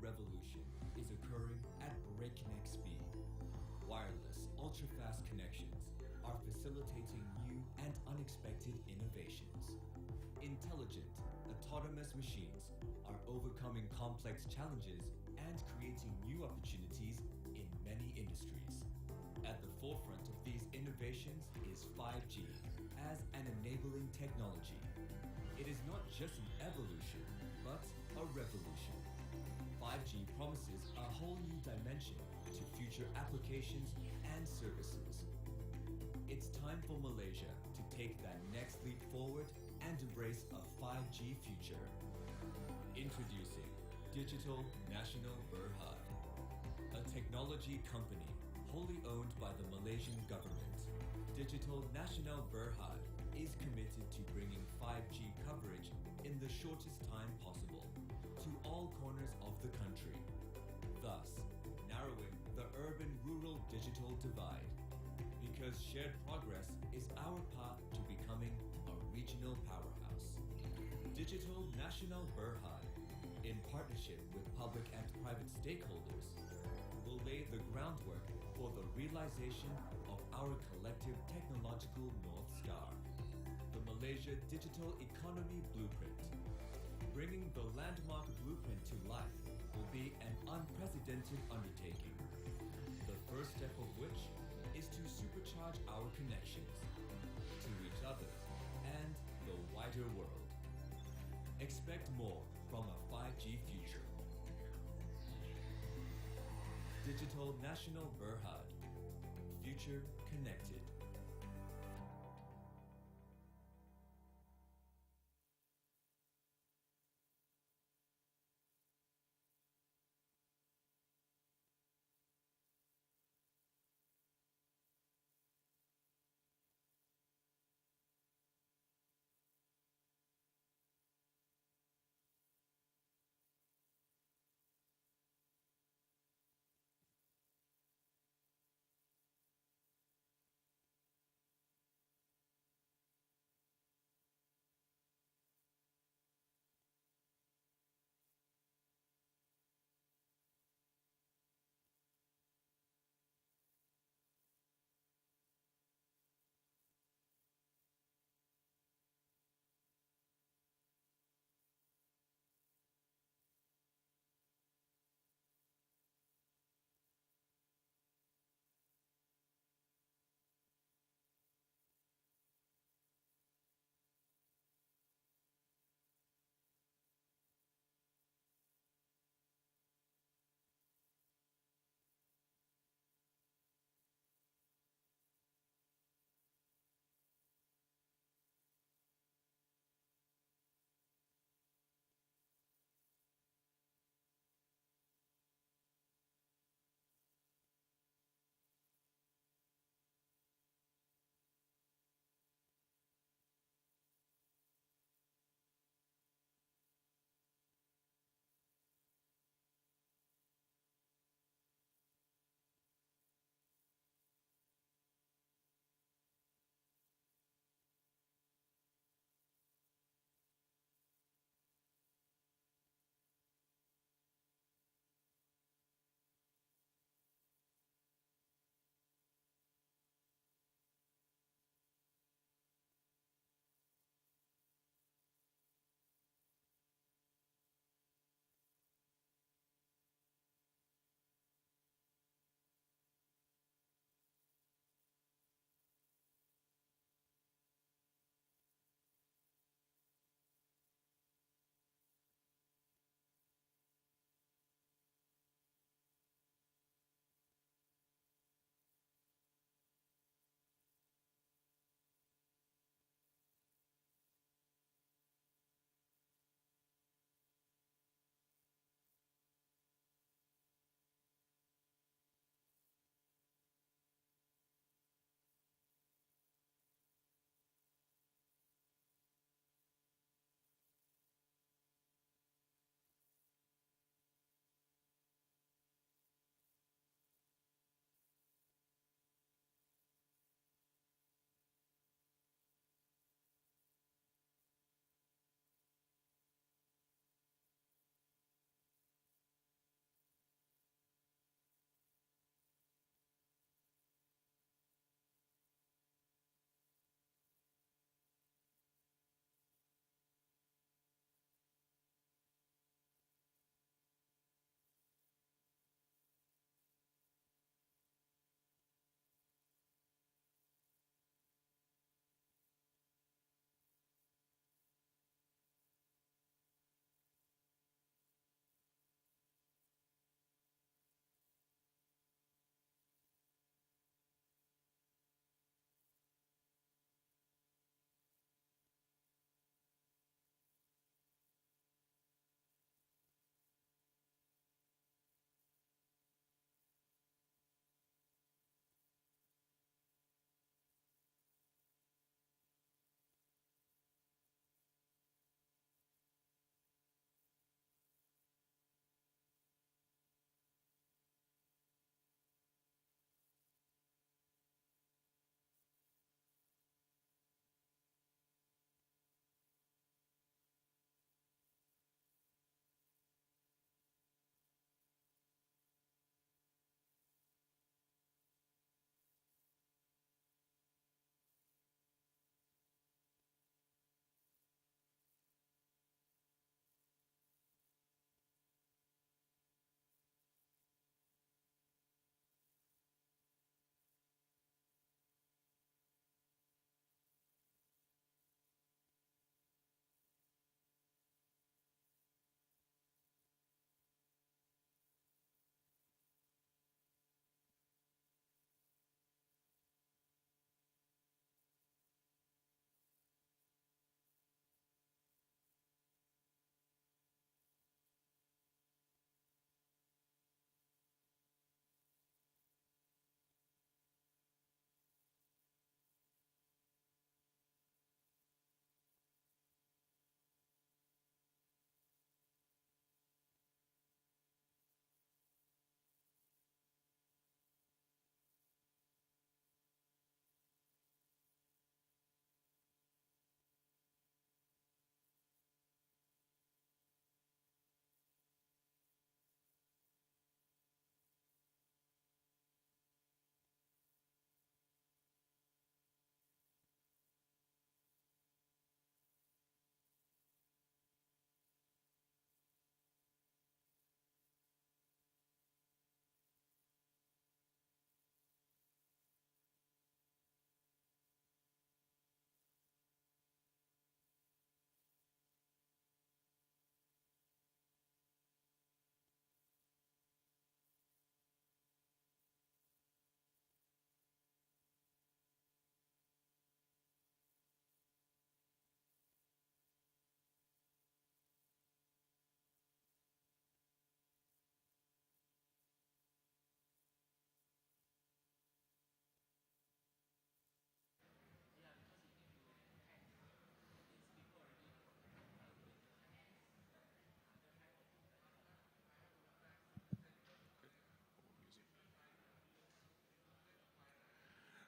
revolution is occurring at breakneck speed. Wireless, ultra-fast connections are facilitating new and unexpected innovations. Intelligent, autonomous machines are overcoming complex challenges and creating new opportunities in many industries. At the forefront of these innovations is 5G as an enabling technology. It is not just an evolution, but a revolution. 5G promises a whole new dimension to future applications and services. It's time for Malaysia to take that next leap forward and embrace a 5G future. Introducing Digital Nasional Berhad, a technology company wholly owned by the Malaysian government. Digital Nasional Berhad is committed to bringing 5G coverage in the shortest time possible to all corners of the country, thus narrowing the urban-rural digital divide. Because shared progress is our path to becoming a regional powerhouse. Digital Nasional Berhad, in partnership with public and private stakeholders, will lay the groundwork for the realization of our collective technological North Star, the Malaysia Digital Economy Blueprint. Bringing the landmark blueprint to life will be an unprecedented undertaking, the first step of which is to supercharge our connections to each other and the wider world. Expect more from a 5G future. Digital Nasional Berhad, future connected.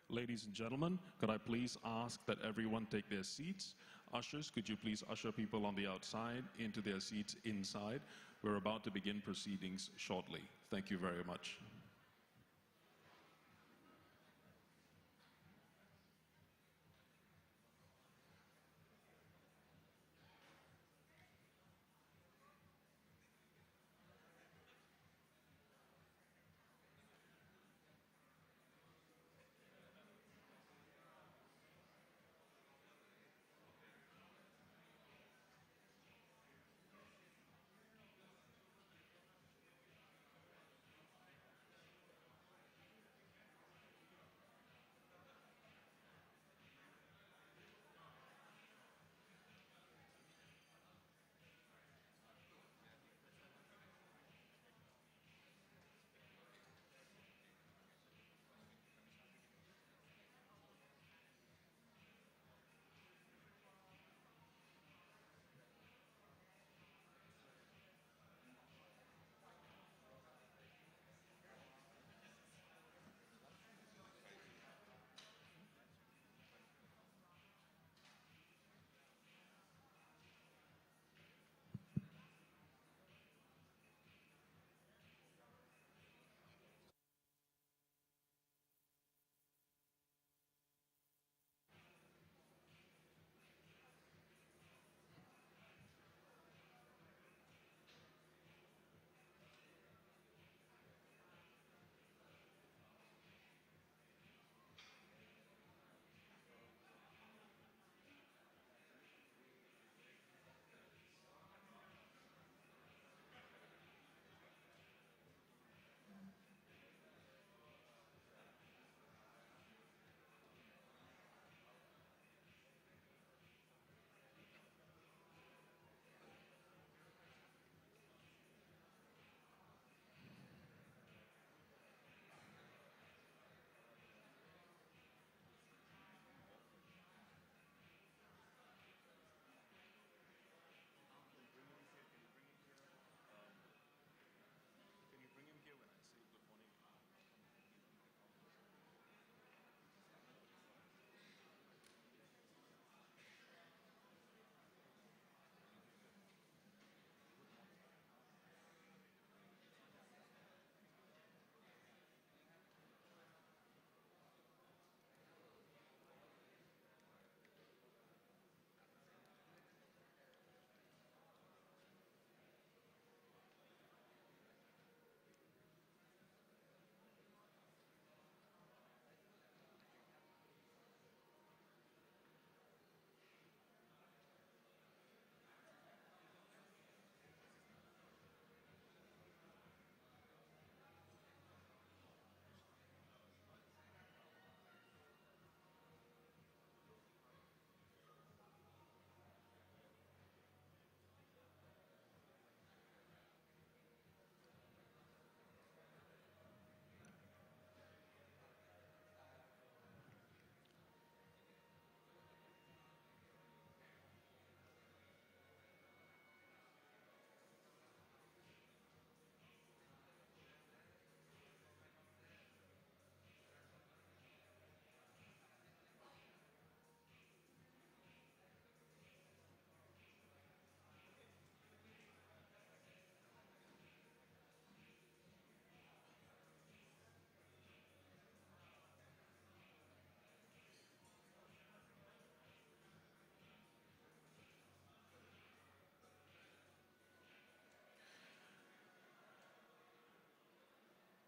Ladies and gentlemen, could I please ask that everyone take their seats? Ushers, could you please usher people on the outside into their seats inside? We're about to begin proceedings shortly. Thank you very much.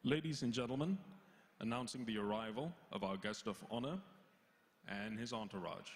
Ladies and gentlemen, announcing the arrival of our guest of honor and his entourage.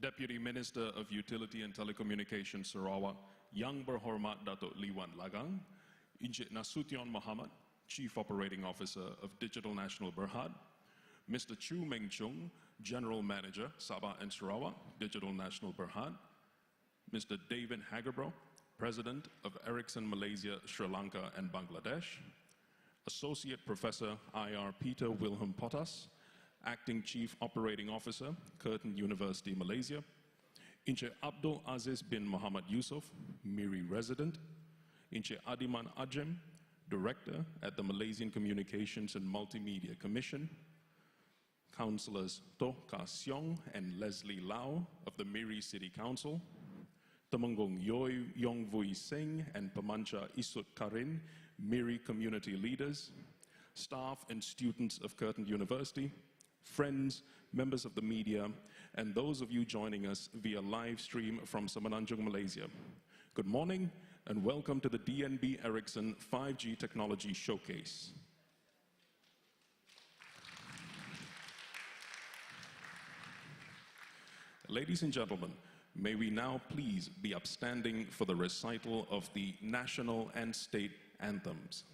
Deputy Minister of Utility and Telecommunications Sarawak, Yang Berhormat Datuk Liwan Lagang, Encik Nasution Muhammad, Chief Operating Officer of Digital National Berhad, Mr. Chu Meng Chung, General Manager, Sabah and Sarawak, Digital National Berhad, Mr. David Hagerbro, President of Ericsson Malaysia, Sri Lanka and Bangladesh, Associate Professor IR Peter Wilhelm Pottas, Acting Chief Operating Officer, Curtin University, Malaysia, Encik Abdul Aziz bin Muhammad Yusof, MIRI resident, Encik Adiman Ajem, Director at the Malaysian Communications and Multimedia Commission, Councillors Toh Ka Siong and Leslie Lau of the MIRI City Council, Temenggung Yoi Yong Vui Singh and Pamancha Isut Karin, MIRI community leaders, staff and students of Curtin University, friends, members of the media, and those of you joining us via live stream from Semenanjung, Malaysia. Good morning and welcome to the DNB Ericsson 5G Technology Showcase. Ladies and gentlemen, may we now please be upstanding for the recital of the national and state anthems.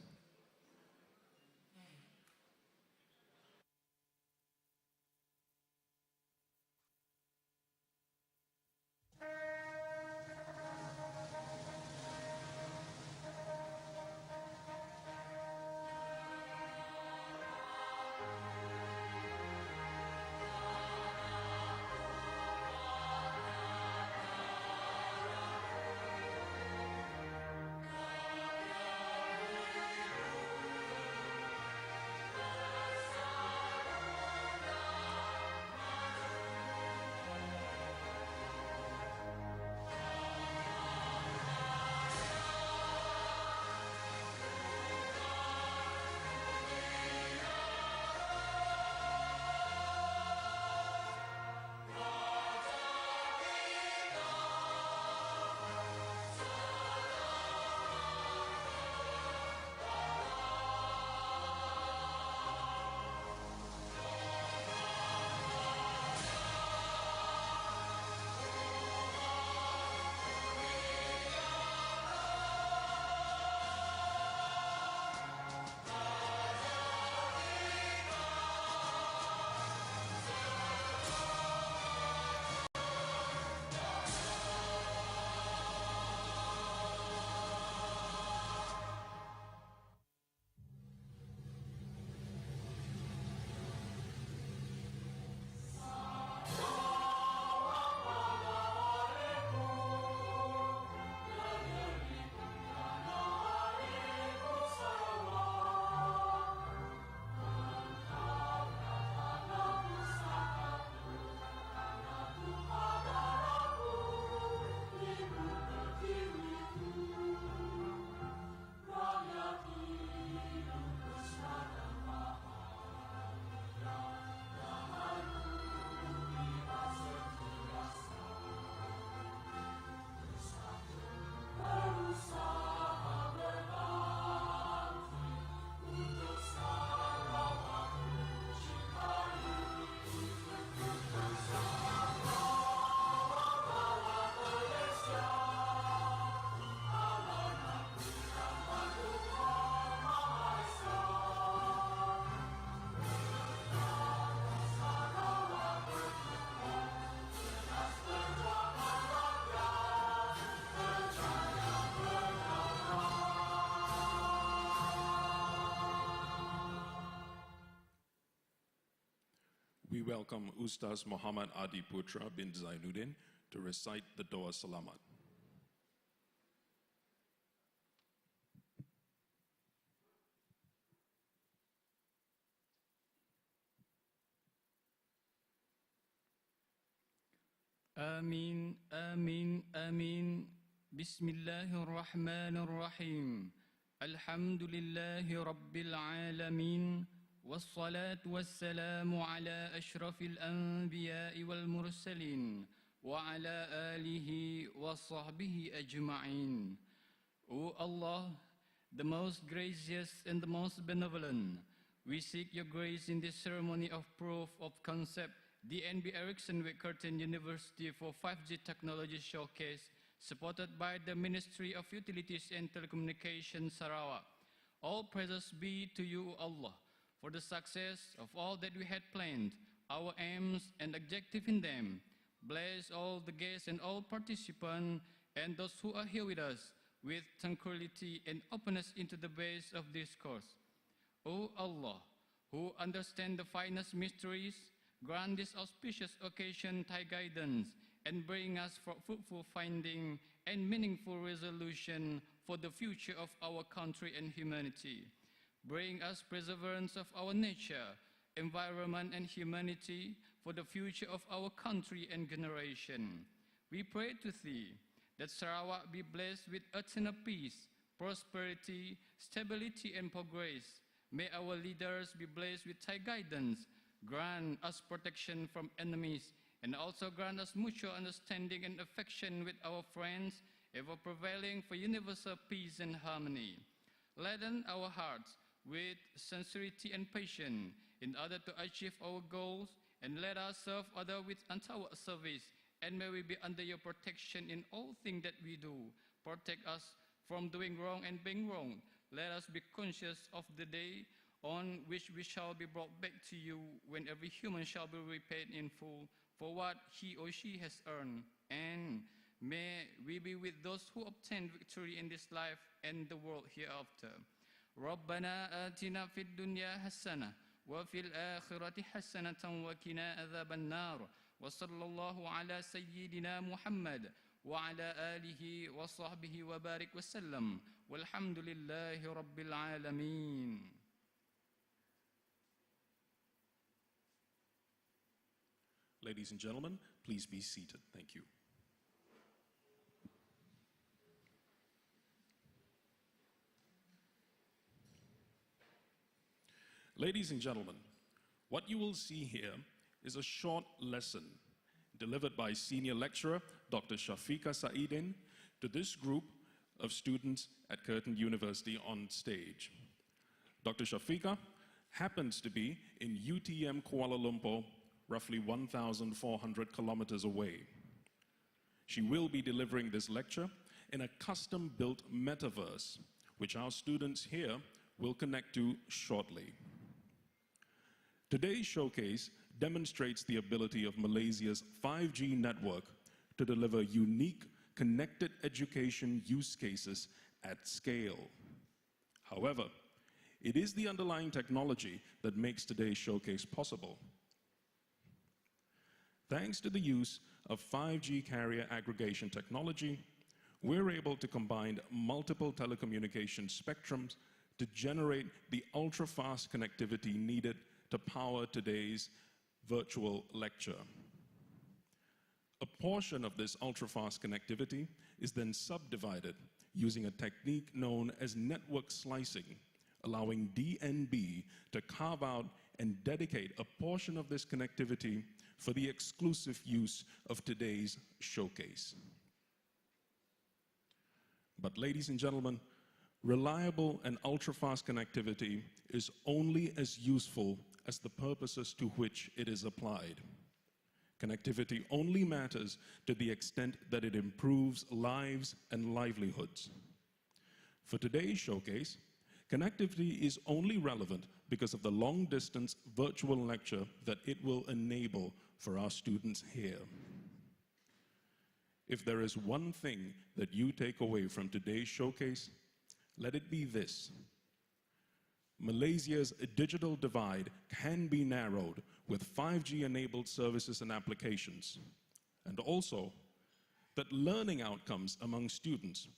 We welcome Ustaz Muhammad Adi Putra bin Zainuddin to recite the Doa Salamat. آمين آمين آمين بسم الله الرحمن الرحيم الحمد لله رب العالمين والصلاة والسلام على أشرف الأنبياء والمرسلين وعلى آله وصحبه أجمعين. O Allah, the most gracious and the most benevolent, we seek your grace in this ceremony of proof of concept DNB Ericsson with Curtin University for 5G Technology Showcase, supported by the Ministry of Utilities and Telecommunications Sarawak. All praises be to you, Allah, for the success of all that we had planned, our aims and objective in them. Bless all the guests and all participants and those who are here with us with tranquility and openness into the base of this course. O Allah, who understand the finest mysteries, grant this auspicious occasion thy guidance and bring us for fruitful finding and meaningful resolution for the future of our country and humanity. Bring us perseverance of our nature, environment and humanity for the future of our country and generation. We pray to thee that Sarawak be blessed with eternal peace, prosperity, stability and progress. May our leaders be blessed with thy guidance. Grant us protection from enemies and also grant us mutual understanding and affection with our friends, ever prevailing for universal peace and harmony. Gladden our hearts with sincerity and patience in order to achieve our goals, and let us serve others with untoward service, and may we be under your protection in all things that we do. Protect us from doing wrong and being wrong. Let us be conscious of the day on which we shall be brought back to you, when every human shall be repaid in full for what he or she has earned. And may we be with those who obtain victory in this life and the world hereafter. ربنا آتنا في الدنيا حسنة وفي الآخرة حسنة وقنا عذاب النار وصلى الله على سيدنا محمد وعلى آله وصحبه وبارك وسلم والحمد لله رب العالمين. Ladies and gentlemen, please be seated. Thank you. Ladies and gentlemen, what you will see here is a short lesson delivered by senior lecturer Dr. Shafiqa Saidin to this group of students at Curtin University on stage. Dr. Shafiqa happens to be in UTM Kuala Lumpur, roughly 1,400 kilometers away. She will be delivering this lecture in a custom-built metaverse, which our students here will connect to shortly. Today's showcase demonstrates the ability of Malaysia's 5G network to deliver unique connected education use cases at scale. However, it is the underlying technology that makes today's showcase possible. Thanks to the use of 5G carrier aggregation technology, we're able to combine multiple telecommunication spectrums to generate the ultra-fast connectivity needed to power today's virtual lecture. A portion of this ultra-fast connectivity is then subdivided using a technique known as network slicing, allowing DNB to carve out and dedicate a portion of this connectivity for the exclusive use of today's showcase. But ladies and gentlemen, reliable and ultra-fast connectivity is only as useful as the purposes to which it is applied. Connectivity only matters to the extent that it improves lives and livelihoods. For today's showcase, connectivity is only relevant because of the long-distance virtual lecture that it will enable for our students here. If there is one thing that you take away from today's showcase, let it be this: Malaysia's digital divide can be narrowed with 5G-enabled services and applications, and also that learning outcomes among students,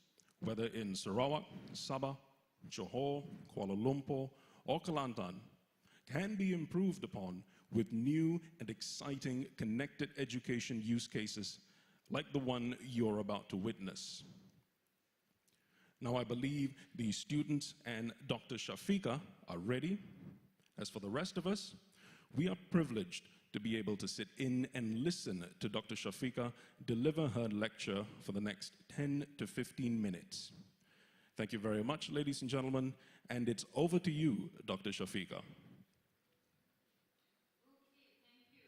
whether in Sarawak, Sabah, Johor, Kuala Lumpur, or Kelantan, can be improved upon with new and exciting connected education use cases like the one you're about to witness. Now, I believe the students and Dr. Shafiqa are ready. As for the rest of us, we are privileged to be able to sit in and listen to Dr. Shafiqa deliver her lecture for the next 10 to 15 minutes. Thank you very much, ladies and gentlemen, and it's over to you, Dr. Shafiqa. Okay, thank you.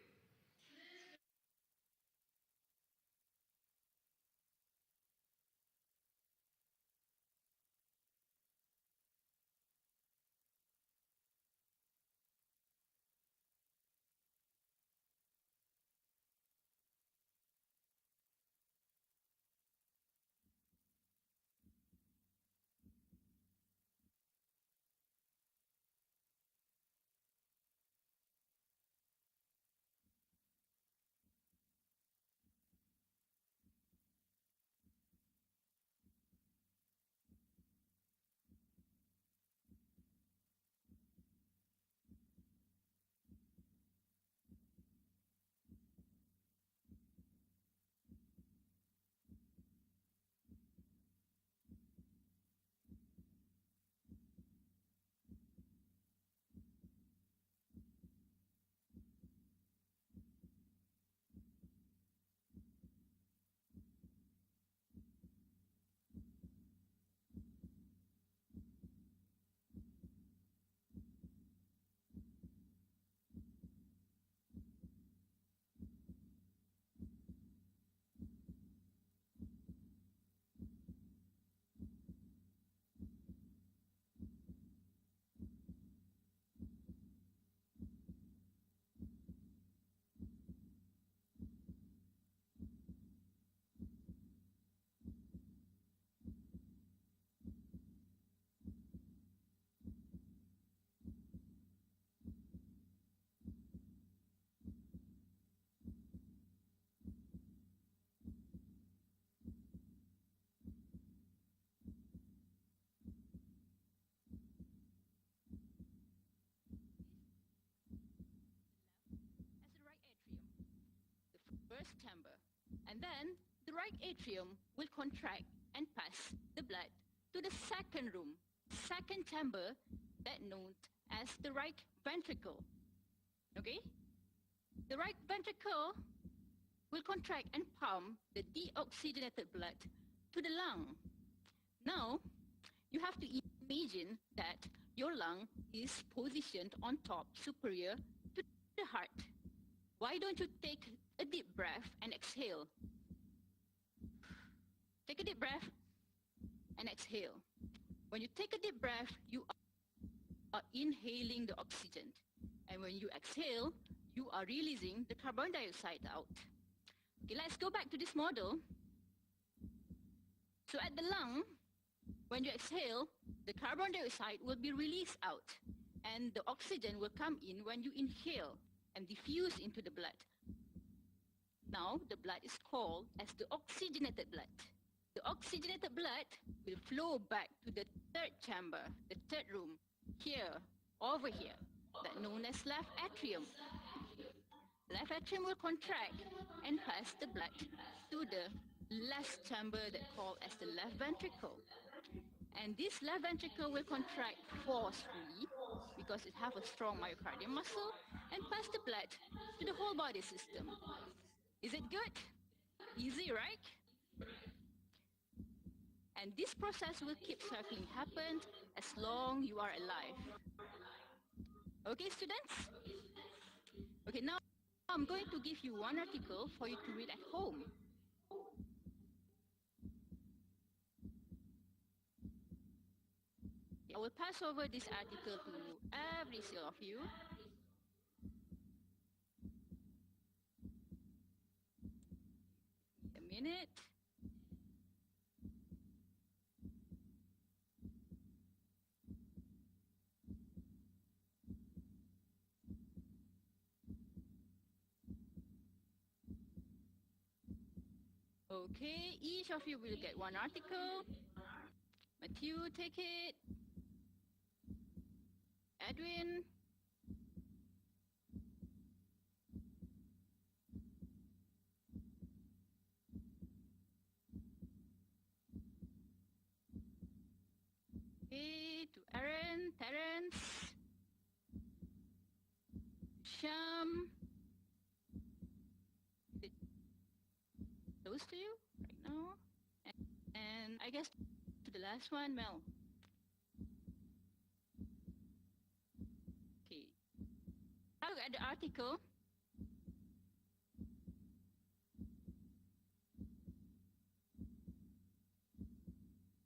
first chamber, and then the right atrium will contract and pass the blood to the second room, second chamber, that known as the right ventricle. Okay? The right ventricle will contract and pump the deoxygenated blood to the lung. Now, you have to imagine that your lung is positioned on top, superior to the heart. Why don't you take a deep breath and exhale? Take a deep breath and exhale. When you take a deep breath, you are inhaling the oxygen. And when you exhale, you are releasing the carbon dioxide out. Okay, let's go back to this model. So at the lung, when you exhale, the carbon dioxide will be released out, and the oxygen will come in when you inhale and diffuse into the blood. Now, the blood is called as the oxygenated blood. The oxygenated blood will flow back to the third chamber, the third room, here, over here, that known as left atrium. Left atrium will contract and pass the blood to the last chamber that called as the left ventricle. And this left ventricle will contract forcefully because it has a strong myocardial muscle and pass the blood to the whole body system. Is it good? Easy, right? And this process will keep circling happen as long you are alive. Okay, students? Okay, now I'm going to give you one article for you to read at home. I will pass over this article to every single of you. A minute. Okay, each of you will get one article. Matthew, take it. Edwin. Okay, to Aaron, Terence, Sham. Is it close to you right now? And I guess to the last one, Mel. Okay. Have a look at the article.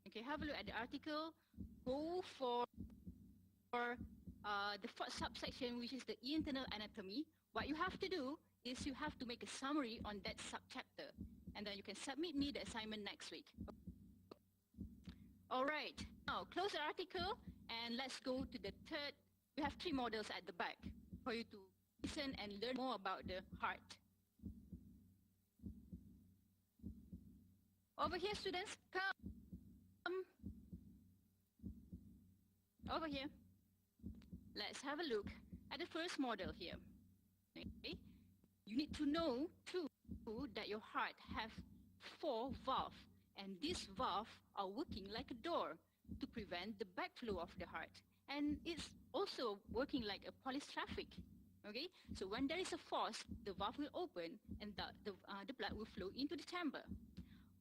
Okay, have a look at the article. Go for the first subsection, which is the internal anatomy. What you have to do is you have to make a summary on that subchapter, and then you can submit me the assignment next week. All right, now close the article and let's go to the third. We have 3 models at the back for you to listen and learn more about the heart. Over here, students, come. Over here. Let's have a look at the first model here. Okay. You need to know too that your heart has 4 valves, and these valves are working like a door to prevent the backflow of the heart, and it's also working like a police traffic. Okay, so when there is a force, the valve will open and the blood will flow into the chamber.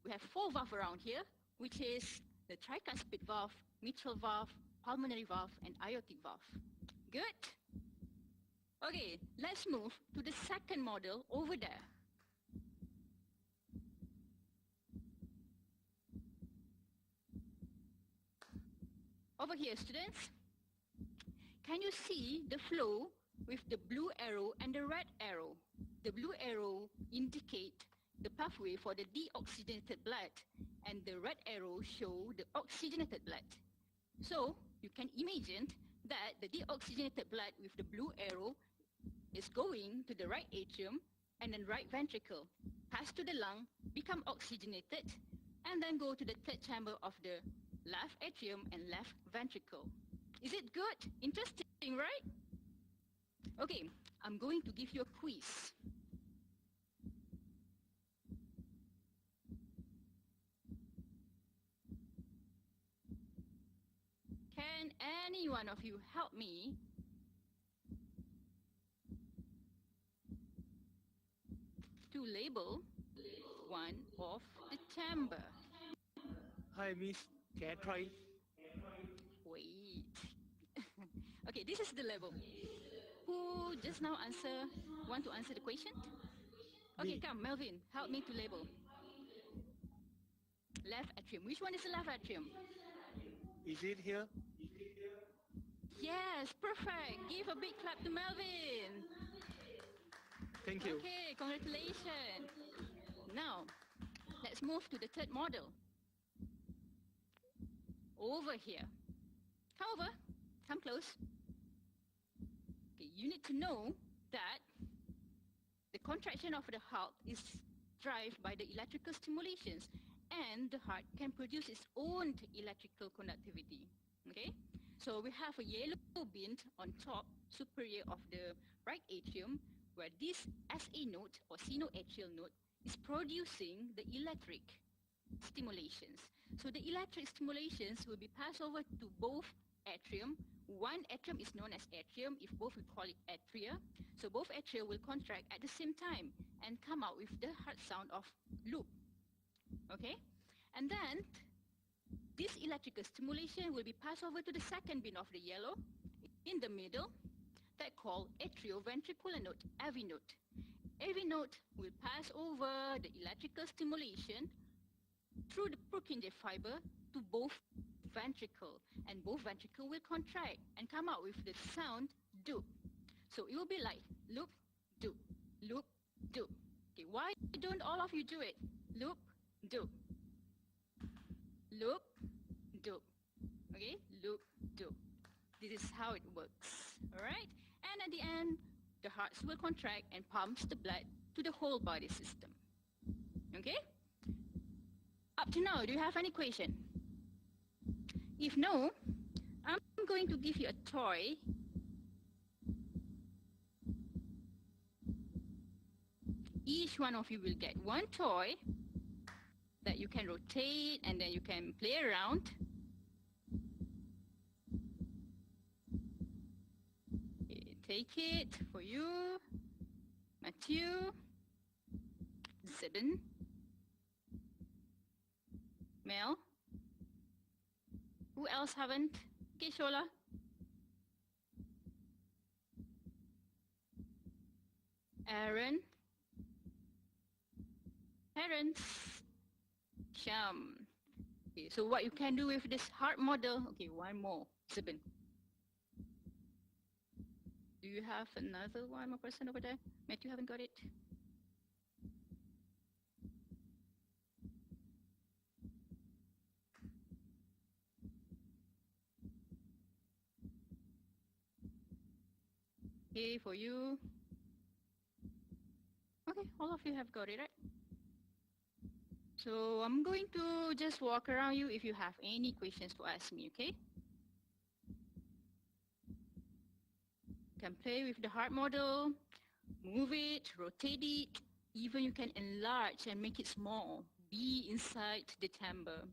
We have 4 valves around here, which is the tricuspid valve, mitral valve, pulmonary valve, and aortic valve. Good? Okay, let's move to the second model over there. Over here, students, can you see the flow with the blue arrow and the red arrow? The blue arrow indicates the pathway for the deoxygenated blood, and the red arrow show the oxygenated blood. So you can imagine that the deoxygenated blood with the blue arrow is going to the right atrium and then right ventricle, pass to the lung, become oxygenated, and then go to the third chamber of the left atrium and left ventricle. Is it good? Interesting, right? Okay, I'm going to give you a quiz. any one of you help me to label one of the chamber? Hi, Miss. Can I try? Wait. Okay, this is the label. Who just now want to answer the question? Okay, Me. come, Melvin, help me to label. Left atrium. Which one is the left atrium? Is it here? Yes, perfect. Give a big clap to Melvin. Thank you. Okay, congratulations. Now, let's move to the third model. Over here. Come over. Come close. Okay, you need to know that the contraction of the heart is driven by the electrical stimulations, and the heart can produce its own electrical conductivity. Okay? So we have a yellow band on top, superior of the right atrium, where this SA node or sinoatrial node is producing the electric stimulations. So the electric stimulations will be passed over to both atrium. One atrium is known as atrium, if both we call it atria. So both atria will contract at the same time and come out with the heart sound of loop. Okay? And then this electrical stimulation will be passed over to the second bin of the yellow in the middle, that called atrioventricular node, AV node. AV node will pass over the electrical stimulation through the Purkinje fiber to both ventricle, and both ventricle will contract and come out with the sound doop. So it will be like loop, doop, loop, doop. Okay, why don't all of you do it? Loop, doop, loop, doop. Okay, loop, doop. This is how it works. All right, and at the end, the hearts will contract and pumps the blood to the whole body system. Okay. Up to now, do you have any question? If no, I'm going to give you a toy. Each one of you will get one toy that you can rotate and then you can play around. Okay, take it for you, Matthew, Zibin, Mel. Who else haven't? Okay, Shola. Aaron. Parents. Sham. Okay, so what you can do with this heart model? Okay, one more. Zibin. Do you have another one more person over there? Matthew, haven't got it? Okay, for you. Okay, all of you have got it, right? So I'm going to just walk around you if you have any questions to ask me, okay? You can play with the heart model, move it, rotate it, even you can enlarge and make it small, be inside the chamber.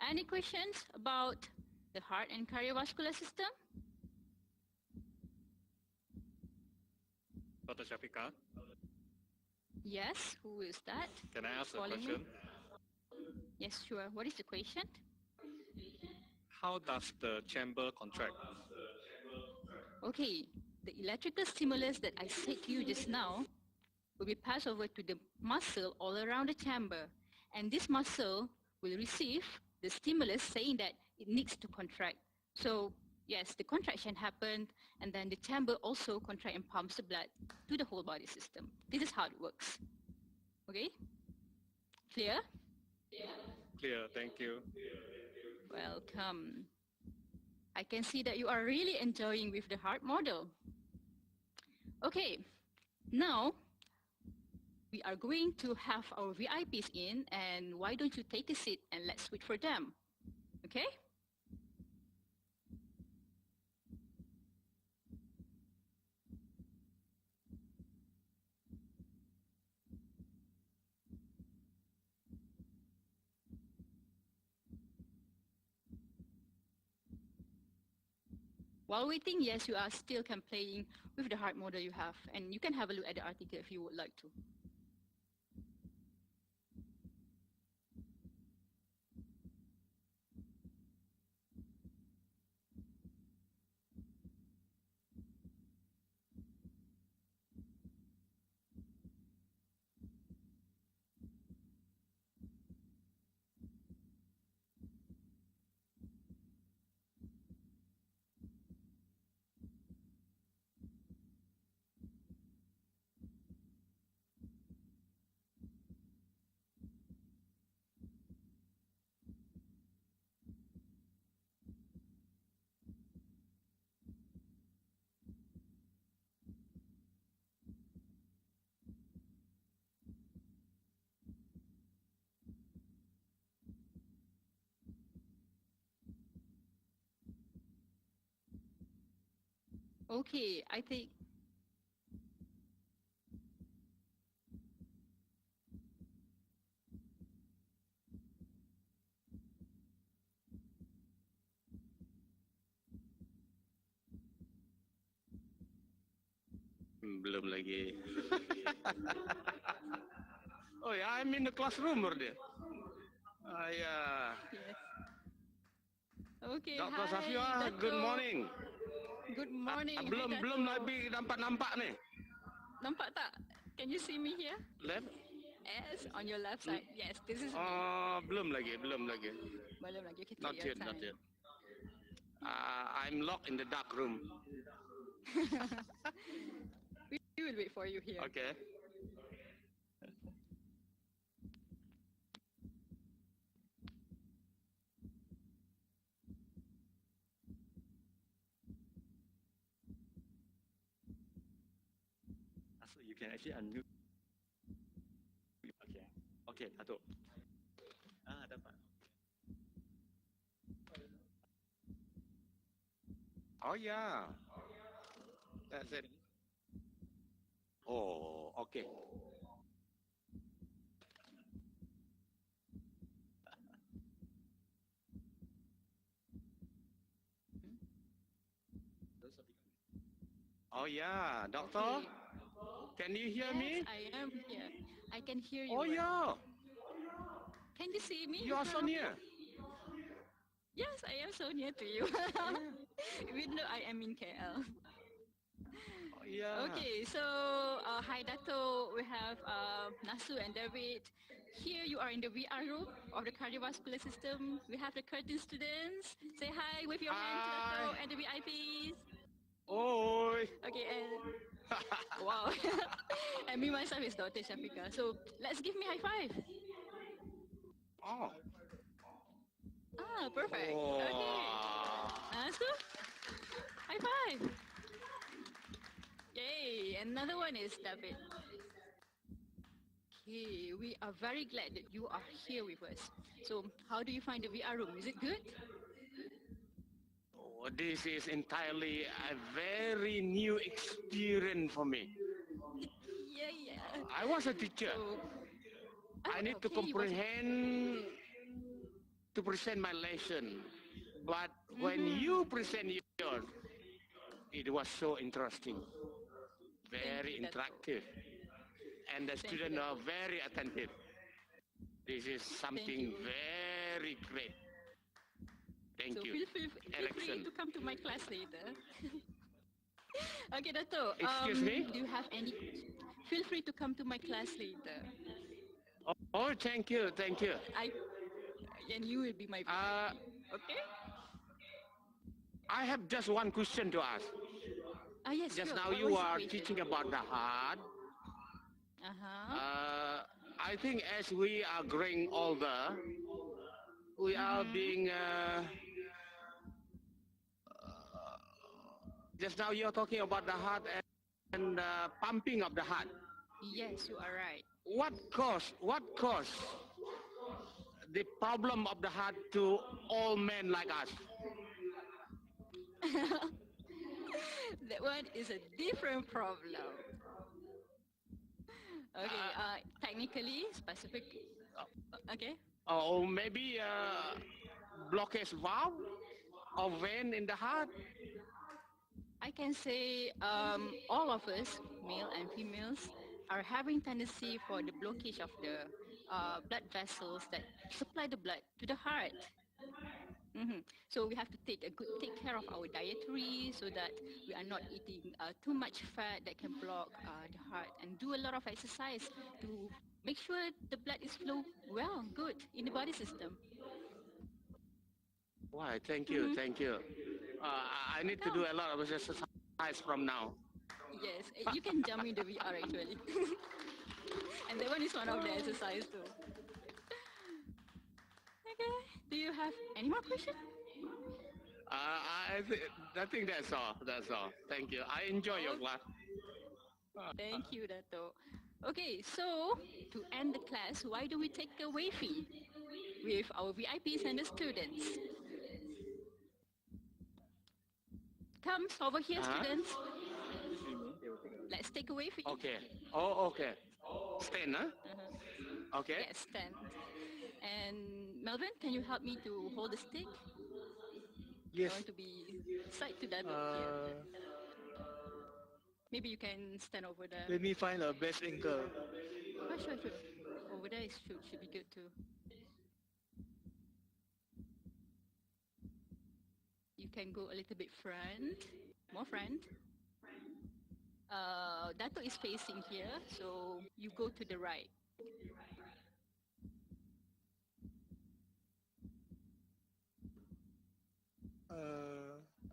Any questions about the heart and cardiovascular system? Dr. Shafika, Yes, who is that? can I ask a Calling me? question? Yes, sure. What is the question? How does the chamber contract? Okay, the electrical stimulus that I said to you just now will be passed over to the muscle all around the chamber. And this muscle will receive the stimulus saying that it needs to contract. So yes, the contraction happened, and then the chamber also contract and pumps the blood to the whole body system. This is how it works. Okay? Clear? Clear, thank you. Welcome. I can see that you are really enjoying with the heart model. Okay, now we are going to have our VIPs in, and why don't you take a seat and let's wait for them. Okay? While waiting, yes, you are still playing with the heart model you have, and you can have a look at the article if you would like to. Okay, I think Belum lagi. Oh yeah, I'm in the classroom already. Yeah. yes. Okay, Dr. hi, Safia, Dato'. good morning. Good morning. Hi, Belum Dato'. lagi nampak ni. Nampak tak? Can you see me here? Left? Yes, on your left side. Yes, this is me. Belum lagi. Belum lagi. Okay, Not take your yet, not time. yet. I'm locked in the dark room. We will wait for you here. Okay. So you can actually unmute. Okay. Okay, Dato'. Dapat. Oh yeah. That's it. Oh, okay. Oh yeah, doctor. Okay. Can you hear Yes, me? I am here. I can hear you. Oh well. yeah. Can you see me? You are so near. Yes, I am so near to you. Even though I am in KL. Oh, yeah. Okay, so hi Dato, we have Nasu and David. Here you are in the VR room of the cardiovascular system. We have the curtain students. Say hi with your hand to Dato Hi. and the VIPs. Oi. Okay, and wow. And me myself is Dr. Shafika. So let's give me high five. Oh. Perfect. Oh. Okay. Nasu, high five. Yay, another one is David. Okay, we are very glad that you are here with us. So, how do you find the VR room? Is it good? Oh, this is entirely a very new experience for me. Yeah. I was a teacher. So, I need to okay, you was- comprehend to present my lesson. But when you present yours, it was so interesting, very you, Dato'. interactive, and the Thank you, students are Dato'. very attentive. This is something you. very great. Thank So you. feel free Erickson. to come to my class later. Okay, Dato. Excuse me? Do you have any? Feel free to come to my class later. Oh, thank you. And you will be my Uh, okay? I have just one question to ask. Yes. Just sure. now What you was the are question? teaching about the heart. I think as we are growing older, we are being. Just now you're talking about the heart and pumping of the heart. Yes, you are right. What caused the problem of the heart to all men like us? That one is a different problem. Okay, technically, specific. Okay. Or maybe blockage valve or vein in the heart? I can say all of us, male and females, are having tendency for the blockage of the blood vessels that supply the blood to the heart. So we have to take care of our dietary so that we are not eating too much fat that can block the heart, and do a lot of exercise to make sure the blood is flow well, good in the body system. Why? Thank you, thank you. I need to do a lot of exercise from now. Yes, you can jump in the VR actually. And that one is one of the exercise too. Okay, do you have any more questions? I think that's all. That's all. Thank you. I enjoy your class. Thank you, Dato. Okay, so to end the class, why do we take a wavy with our VIPs and the students? Come over here, students. Let's take a wavy. Okay. Oh, okay. Stand, huh? Okay. Yes, stand. And Melvin, can you help me to hold the stick? Yes. I want to be side to Dato here. Maybe you can stand over there. Let me find the best angle. Oh, sure. Over there should be good too. You can go a little bit front, more front. Dato is facing here, so you go to the right.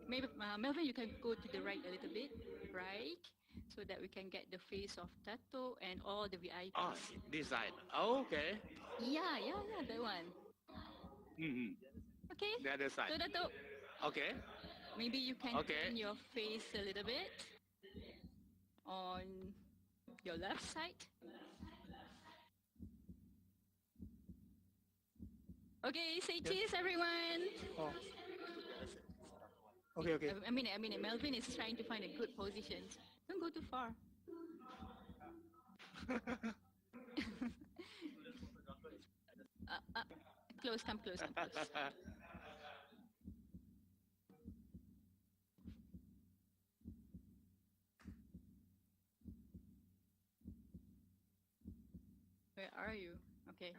Maybe Melvin, you can go to the right a little bit, right? So that we can get the face of Dato and all the VIPs. Oh, this side. Oh, okay. Yeah, that one. Okay. The other side. So Dato, Okay. maybe you can Okay. turn your face a little bit on your left side. Okay, say cheese, everyone. Oh. Okay. I mean, Melvin is trying to find a good position. Don't go too far. Close, come close. Where are you? Okay.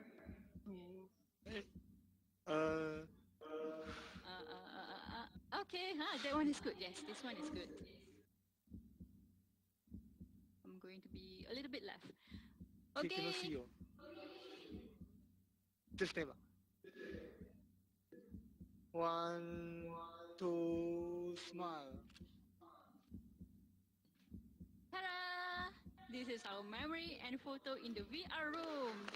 Okay, that one is good. Yes, this one is good. I'm going to be a little bit left. Okay. Just name. 1, 2, smile. Ta-da! This is our memory and photo in the VR room.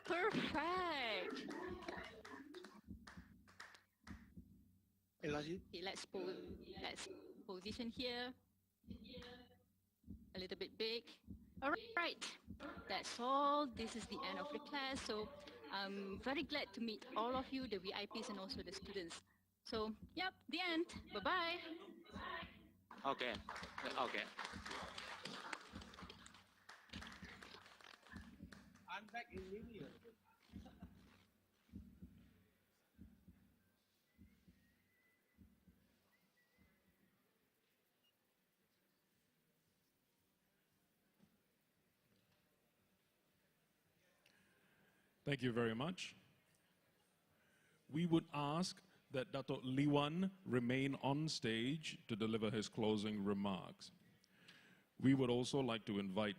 Perfect. Elaji? Okay, let's position here. A little bit big. All right, that's all. This is the end of the class. So I'm very glad to meet all of you, the VIPs and also the students. So, yep, the end. Bye-bye. Okay. Okay. I'm back in New Year. Thank you very much. We would ask that Dato' Liwan remain on stage to deliver his closing remarks. We would also like to invite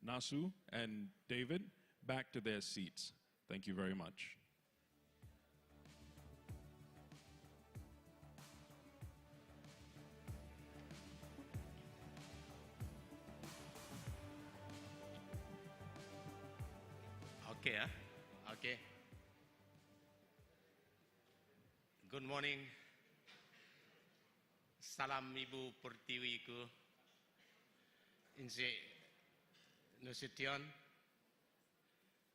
Nasu and David back to their seats. Thank you very much. Okay, okay. Good morning. Salam Ibu Pertiwiku. Inse Nasution.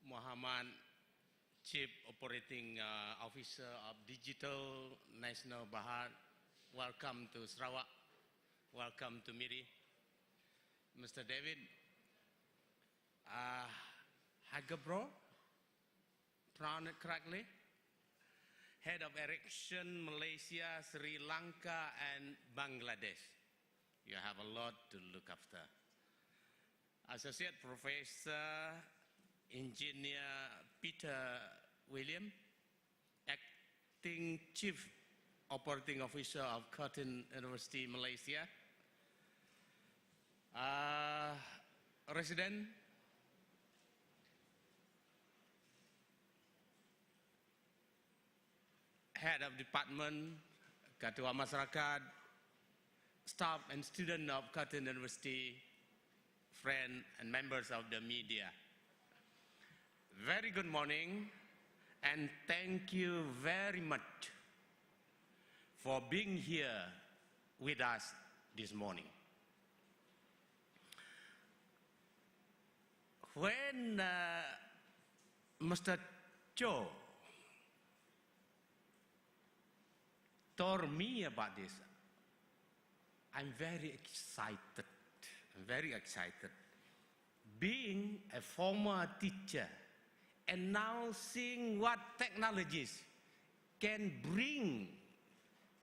Muhammad, Chief Operating Officer of Digital National Berhad. Welcome to Sarawak. Welcome to Miri. Mr. David, Hagabro, pronounced it correctly, Head of Ericsson, Malaysia, Sri Lanka, and Bangladesh. You have a lot to look after. Associate Professor, Engineer Peter William, Acting Chief Operating Officer of Curtin University, Malaysia. Resident, Head of Department, Ketua Masyarakat, staff and student of Curtin University, friends and members of the media. Very good morning, and thank you very much for being here with us this morning. When Mr. Cho told me about this, I'm very excited. I'm very excited. Being a former teacher and now seeing what technologies can bring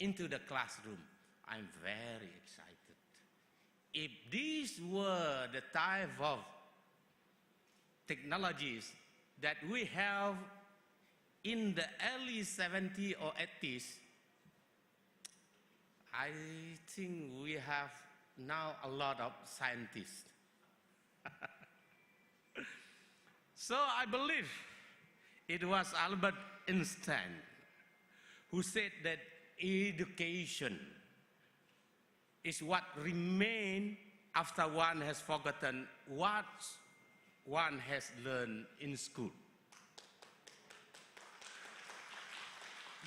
into the classroom, I'm very excited. If these were the type of technologies that we have in the early 70s or 80s, I think we have now a lot of scientists. So I believe it was Albert Einstein who said that education is what remains after one has forgotten what one has learned in school.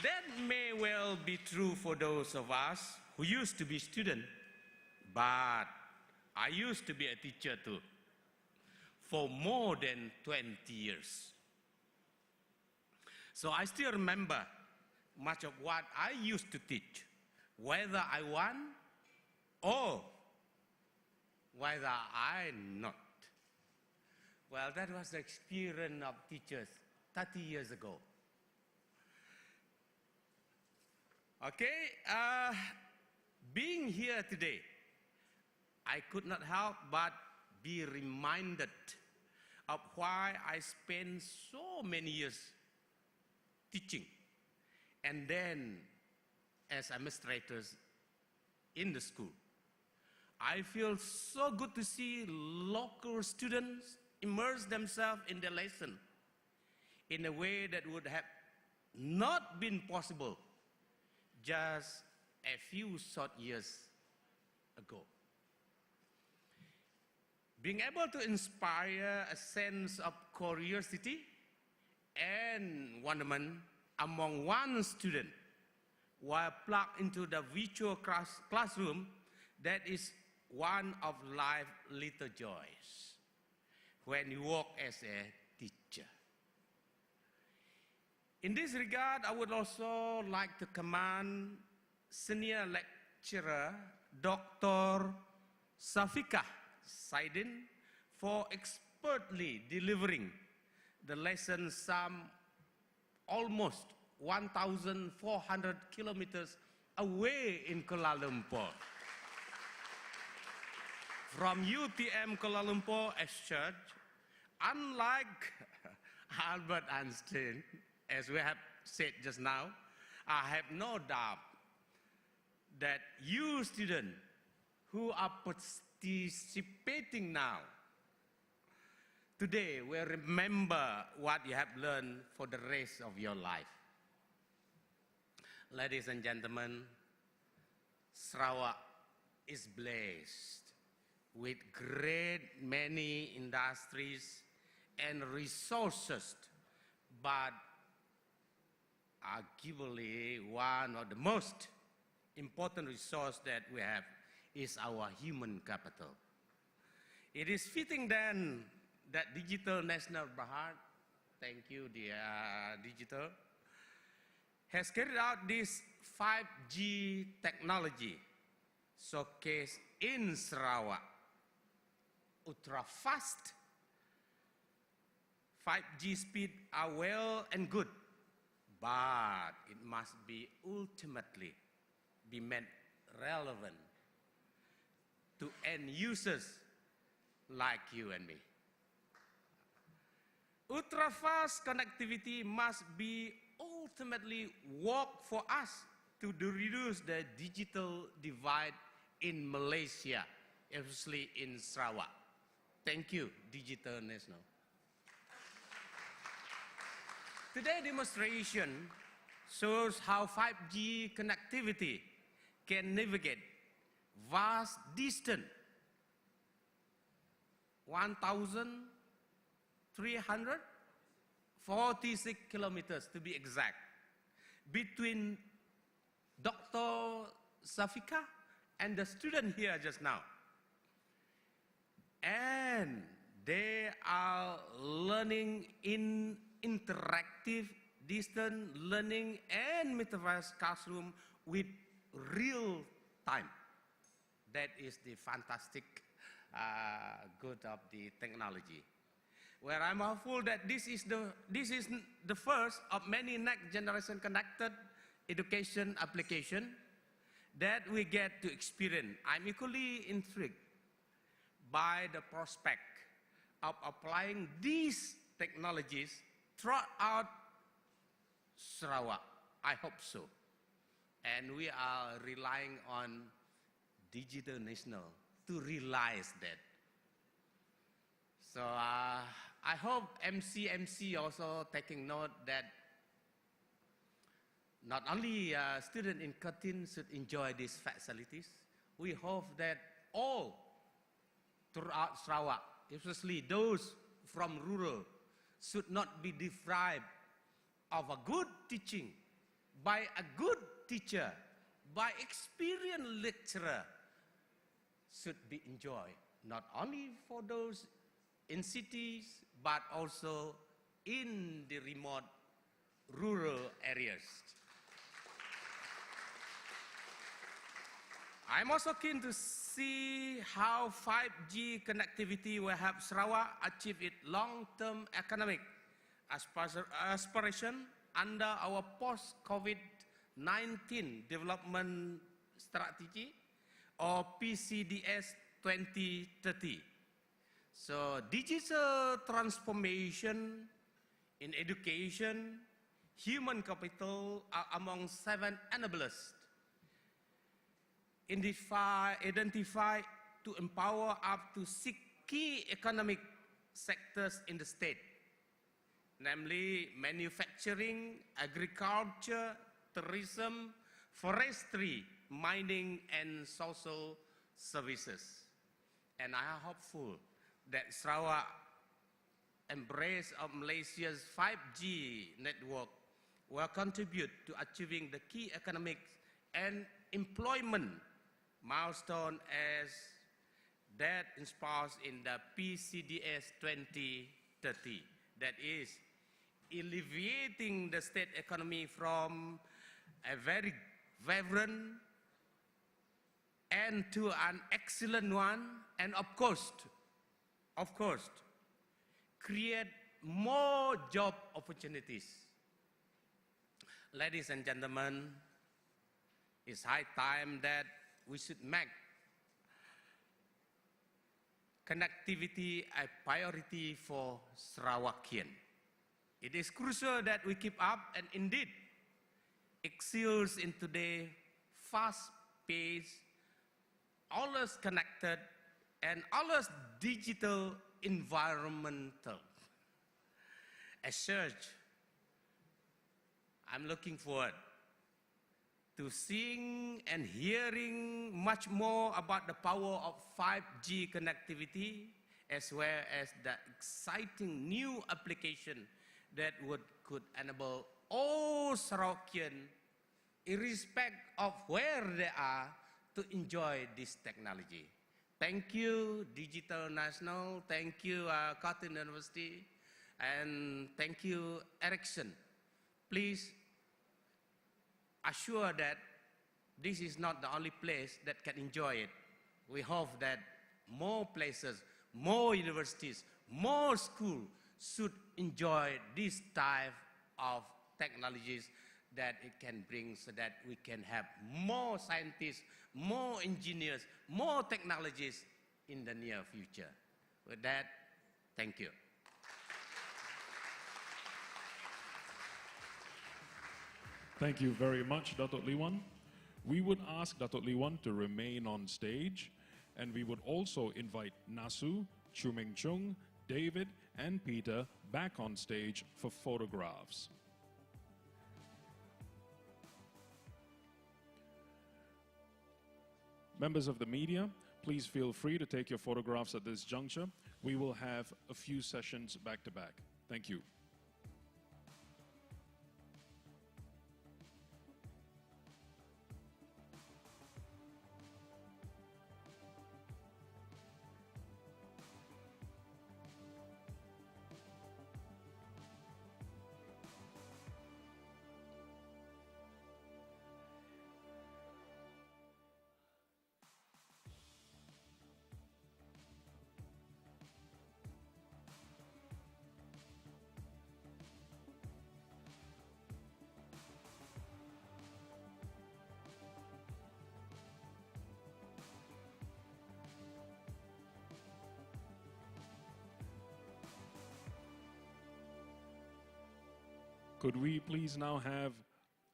That may well be true for those of us who used to be students, but I used to be a teacher too, for more than 20 years. So I still remember much of what I used to teach, whether I won or whether I not. Well, that was the experience of teachers 30 years ago. Okay, being here today, I could not help but be reminded of why I spent so many years teaching and then as administrators in the school. I feel so good to see local students immerse themselves in the lesson in a way that would have not been possible just a few short years ago. Being able to inspire a sense of curiosity and wonderment among one student while plugged into the virtual classroom, that is one of life's little joys when you work as a teacher. In this regard, I would also like to commend Senior Lecturer Dr. Safika Saidin for expertly delivering the lesson some almost 1,400 kilometers away in Kuala Lumpur. From UTM Kuala Lumpur as such, unlike Albert Einstein, as we have said just now, I have no doubt that you students who are participating now today will remember what you have learned for the rest of your life. Ladies and gentlemen, Sarawak is blessed with great many industries and resources, but arguably one of the most important resource that we have is our human capital. It is fitting then that Digital National Berhad thank you, the digital, has carried out this 5G technology showcase in Sarawak. Ultra fast 5G speed are well and good, but it must be ultimately be made relevant to end users like you and me. Ultra-fast connectivity must be ultimately work for us to reduce the digital divide in Malaysia, especially in Sarawak. Thank you, Digital Nasional. Today's demonstration shows how 5G connectivity can navigate vast distance, 1,346 kilometers to be exact, between Dr. Safika and the student here just now. And they are learning in interactive distance learning and metaverse classroom with real time. That is the fantastic good of the technology. Where I'm hopeful that this is the first of many next generation connected education application that we get to experience. I'm equally intrigued by the prospect of applying these technologies throughout Sarawak. I hope so. And we are relying on Digital Nasional to realize that. So I hope MCMC also taking note that not only students in Kertin should enjoy these facilities, we hope that all throughout Sarawak, especially those from rural, should not be deprived of a good teaching by a good teacher, by experienced lecturer, should be enjoyed, not only for those in cities, but also in the remote rural areas. I'm also keen to see how 5G connectivity will help Sarawak achieve its long-term economic aspiration under our post-COVID-19 development strategy, or PCDS 2030. So digital transformation in education, human capital are among 7 enablers identified to empower up to 6 key economic sectors in the state, namely manufacturing, agriculture, tourism, forestry, mining, and social services. And I am hopeful that Sarawak embrace of Malaysia's 5G network will contribute to achieving the key economic and employment milestone as that inspires in the PCDS 2030. That is, alleviating the state economy from a very vibrant and to an excellent one, and of course, create more job opportunities. Ladies and gentlemen, it's high time that we should make connectivity a priority for Sarawakian. It is crucial that we keep up and indeed excels in today's fast-paced, always connected, and always digital environmental. As such, I'm looking forward to seeing and hearing much more about the power of 5G connectivity, as well as the exciting new application that could enable all Sarawakian, irrespective of where they are, to enjoy this technology. Thank you, Digital Nasional. Thank you, Kertin University. And thank you, Ericsson. Please assure that this is not the only place that can enjoy it. We hope that more places, more universities, more schools should enjoy this type of technologies that it can bring, so that we can have more scientists, more engineers, more technologies in the near future. With that, thank you. Thank you very much, Datuk Lee Wan. We would ask Datuk Lee Wan to remain on stage, and we would also invite Nasu, Chuming Chung, David, and Peter back on stage for photographs. Members of the media, please feel free to take your photographs at this juncture. We will have a few sessions back to back. Thank you. Could we please now have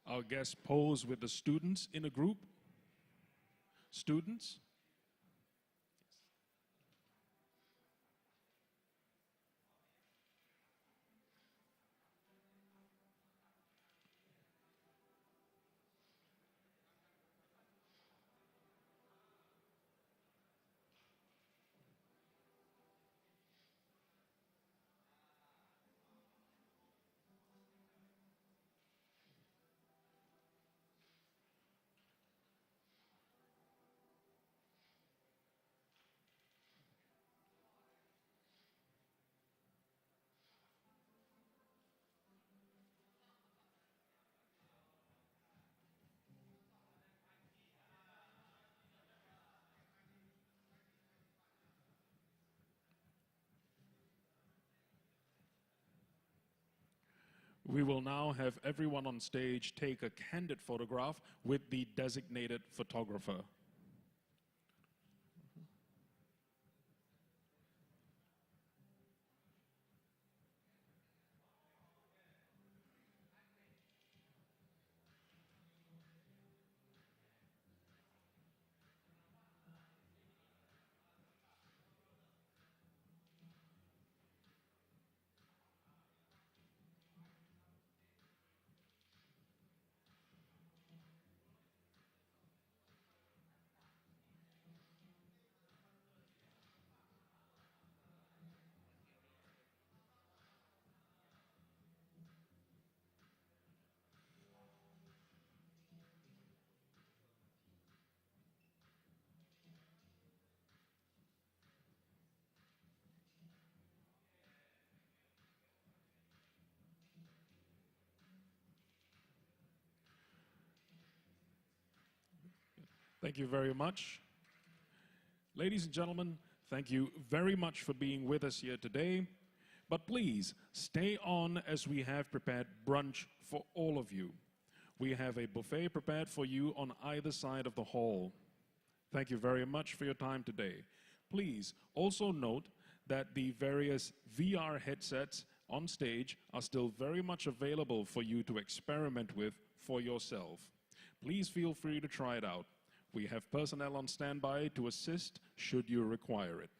our guests pose with the students in a group? Students? We will now have everyone on stage take a candid photograph with the designated photographer. Thank you very much. Ladies and gentlemen, thank you very much for being with us here today. But please, stay on as we have prepared brunch for all of you. We have a buffet prepared for you on either side of the hall. Thank you very much for your time today. Please also note that the various VR headsets on stage are still very much available for you to experiment with for yourself. Please feel free to try it out. We have personnel on standby to assist should you require it.